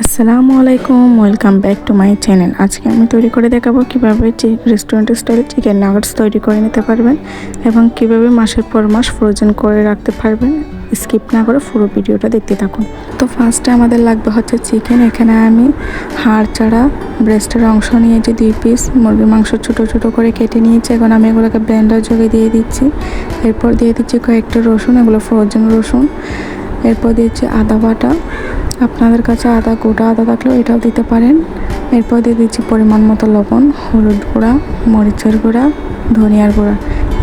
আসসালামু আলাইকুম, welcome back to my channel. আজকে আমি তৈরি করে দেখাবো কীভাবে রেস্টুরেন্ট স্টাইল চিকেন নাগেটস তৈরি করে নিতে পারবেন এবং কিভাবে মাসের পর মাস ফ্রোজেন করে রাখতে পারবেন। স্কিপ না করে পুরো ভিডিওটা দেখতে থাকুন। তো ফার্স্টে আমাদের লাগবে হচ্ছে চিকেন। এখানে আমি হাড় ছাড়া ব্রেস্টের অংশ নিয়েছি 2 পিস। মুরগির মাংস ছোটো ছোটো করে কেটে নিয়েছি। এখন আমি এগুলোকে ব্লেন্ডার যোগে দিয়ে দিচ্ছি। এরপর দিয়ে দিচ্ছি কয়েকটা রসুন, এগুলো ফ্রোজেন রসুন। এরপর দিচ্ছি আদা বাটা, আপনাদের কাছে গোটা আদা থাকলেও এটাও দিতে পারেন। এরপর দিয়ে দিচ্ছি পরিমাণ মতো লবণ, হলুদ গুঁড়া, মরিচের গুঁড়া, ধনিয়ার গুঁড়া।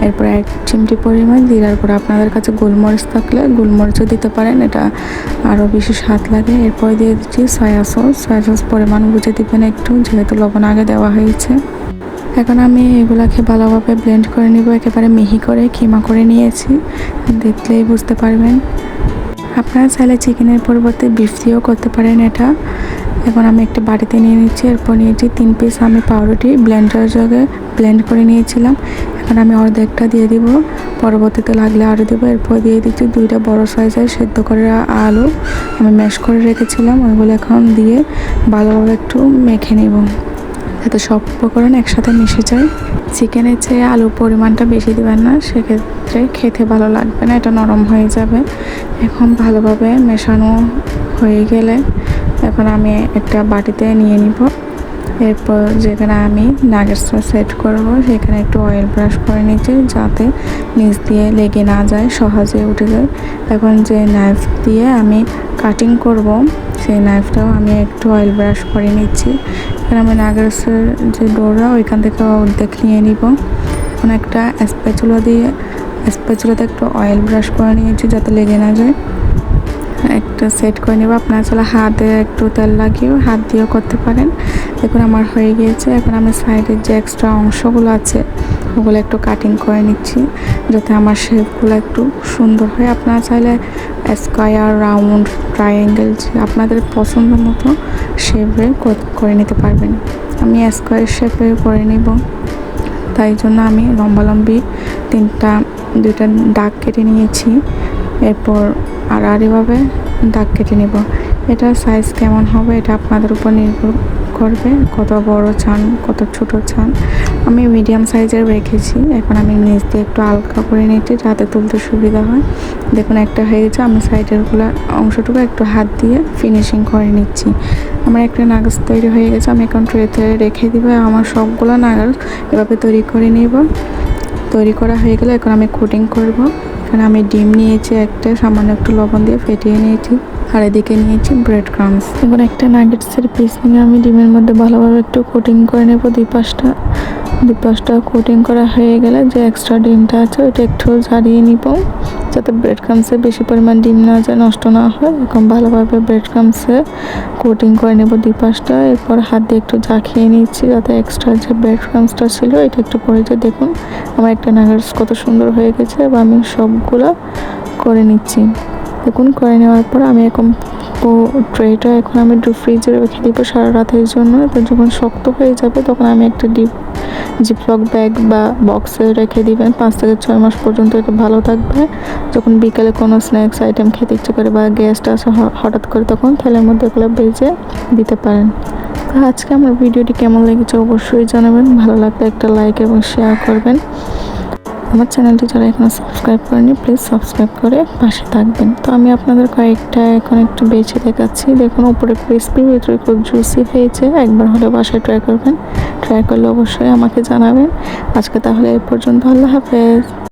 এরপর 1 চিমটি পরিমাণ জিরার গুঁড়া। আপনাদের কাছে গোলমরিচ থাকলে গোলমরিচও দিতে পারেন, এটা আরও বেশি স্বাদ লাগে। এরপর দিয়ে দিচ্ছি সয়া সস পরিমাণ বুঝে দিবেন একটু, যেহেতু লবণ আগে দেওয়া হয়েছে। এখন আমি এগুলাকে ভালোভাবে ব্লেন্ড করে নিব, একেবারে মিহি করে কিমা করে নিয়েছি, দেখলেই বুঝতে পারবেন। আপনারা চাইলে চিকেনের পরিবর্তে বিফ দিয়েও করতে পারেন এটা। এখন আমি একটা বাটিতে নিয়ে নিচ্ছি। এরপর নিয়েছি 3 পিস আমি পাউরুটি ব্লেন্ডার জগে ব্লেন্ড করে নিয়েছিলাম। এখন আমি অর্ধেকটা দিয়ে দিব, পরবর্তীতে লাগলে আরও দেবো। এরপর দিয়ে দিচ্ছি 2টা বড় সাইজের সেদ্ধ করে আলু আমি ম্যাশ করে রেখেছিলাম, ওইগুলো এখন দিয়ে ভালোভাবে একটু মেখে নেব, যাতে সব উপকরণ একসাথে মিশে যায়। চিকেনের চেয়ে আলুর পরিমাণটা বেশি দেবেন না, সেক্ষেত্রে খেতে ভালো লাগবে না, এটা নরম হয়ে যাবে। এখন ভালোভাবে মেশানো হয়ে গেলে এখন আমি একটা বাটিতে নিয়ে নিব। এরপর যেখানে আমি নাগেটসটা সেট করব সেখানে একটু অয়েল ব্রাশ করে নিচ্ছি, যাতে নিচ দিয়ে লেগে না যায়, সহজে উঠে যায়। এখন যে নাইফ দিয়ে আমি কাটিং করব সেই নাইফটাও আমি একটু অয়েল ব্রাশ করে নিচ্ছি। এখানে আমি নাগেটসের যে ডোরা ওইখান থেকে অর্ধেক নিয়ে নিব। এখন একটা স্প্যাচুলাতে একটু অয়েল ব্রাশ করে নিয়েছি, যাতে লেগে না যায়। একটা সেট করে নেব। আপনারা চাইলে হাতে একটু তেল লাগিয়েও হাত দিয়েও করতে পারেন। দেখুন আমার হয়ে গিয়েছে। এখন আমি সাইডের যে এক্সট্রা অংশগুলো আছে ওগুলো একটু কাটিং করে নিচ্ছি, যাতে আমার শেপগুলো একটু সুন্দর হয়। আপনারা চাইলে স্কোয়ার, রাউন্ড, ট্রায়াঙ্গেল আপনাদের পছন্দ মতো শেপে করে নিতে পারবেন। আমি স্কোয়ার শেপে করে নিব, তাই জন্য আমি লম্বালম্বি 2টা দাগ কেটে নিয়েছি। এরপর আড়াআড়িভাবে দাগ কেটে নেব। এটা সাইজ কেমন হবে এটা আপনাদের উপর নির্ভর করবে, কত বড় চান কত ছোট চান। আমি মিডিয়াম সাইজের রেখেছি। এখন আমি নিচ দিয়ে একটু হালকা করে নিচ্ছি, যাতে তুলতে সুবিধা হয়। দেখুন একটা হয়ে গেছে। আমি সাইডেরগুলো অংশটুকু একটু হাত দিয়ে ফিনিশিং করে নিচ্ছি। আমার একটা নাগেটস তৈরি হয়ে গেছে। আমি এখন ট্রেতে রেখে দিব। আমার সবগুলো নাগেটস এভাবে তৈরি করে নিব। তৈরি করা হয়ে গেলে এখন আমি কোটিং করব। এখানে আমি ডিম নিয়েছি একটা, সামান্য একটু লবণ দিয়ে ফেটিয়ে নিয়েছি, আর এদিকে নিয়েছি ব্রেড ক্রাম্বস। এখন একটা নাগেটসের পিস নিয়ে আমি ডিমের মধ্যে ভালোভাবে একটু কোটিং করে নেব। দুই পাশটা কোটিং করা হয়ে গেলে যে এক্সট্রা ডিমটা আছে ওইটা একটু ঝাড়িয়ে নিব, যাতে ব্রেড ক্রাম্বসে বেশি পরিমাণ ডিম না যায়, নষ্ট না হয়। এখন ভালোভাবে ব্রেড ক্রাম্বসে কোটিং করে নেব 2 পাশটা। এরপর হাত দিয়ে একটু ঝাঁকিয়ে নিচ্ছি, যাতে এক্সট্রা যে ব্রেড ক্রাম্বসটা ছিল এটা একটু পড়ে যায়। দেখুন আমার একটা নাগেটস কত সুন্দর হয়ে গেছে। এবং আমি সবগুলো করে নিচ্ছি। দেখুন করে নেওয়ার পর আমি এখন ট্রেটা এখন আমি ফ্রিজে রেখে দিব সারা রাতের জন্য। তো যখন শক্ত হয়ে যাবে তখন আমি একটা জিপলক ব্যাগ বা বক্সে রেখে দিবেন। 5 থেকে 6 মাস পর্যন্ত এটা ভালো থাকবে। যখন বিকালে কোনো স্ন্যাক্স আইটেম খেতে ইচ্ছে করে বা গেস্ট আসে হঠাৎ করে, তখন তেলের মধ্যে এগুলো ভেজে দিতে পারেন। তো আজকে আমার ভিডিওটি কেমন লেগেছে অবশ্যই জানাবেন। ভালো লাগলে একটা লাইক এবং শেয়ার করবেন। আমার চ্যানেলটি যারা এখনো সাবস্ক্রাইব করেনি প্লিজ সাবস্ক্রাইব করে পাশে থাকবেন। তো আমি আপনাদের কয়েকটা এখন একটু বেছে দেখাচ্ছি। দেখুন উপরে ক্রিসপি, ভিতরে খুব জুসি হয়েছে। একবার হলে বাসায় ট্রাই করবেন। ট্রাই করলে অবশ্যই আমাকে জানাবেন। আজকে তাহলে এই পর্যন্ত। আল্লাহ হাফেজ।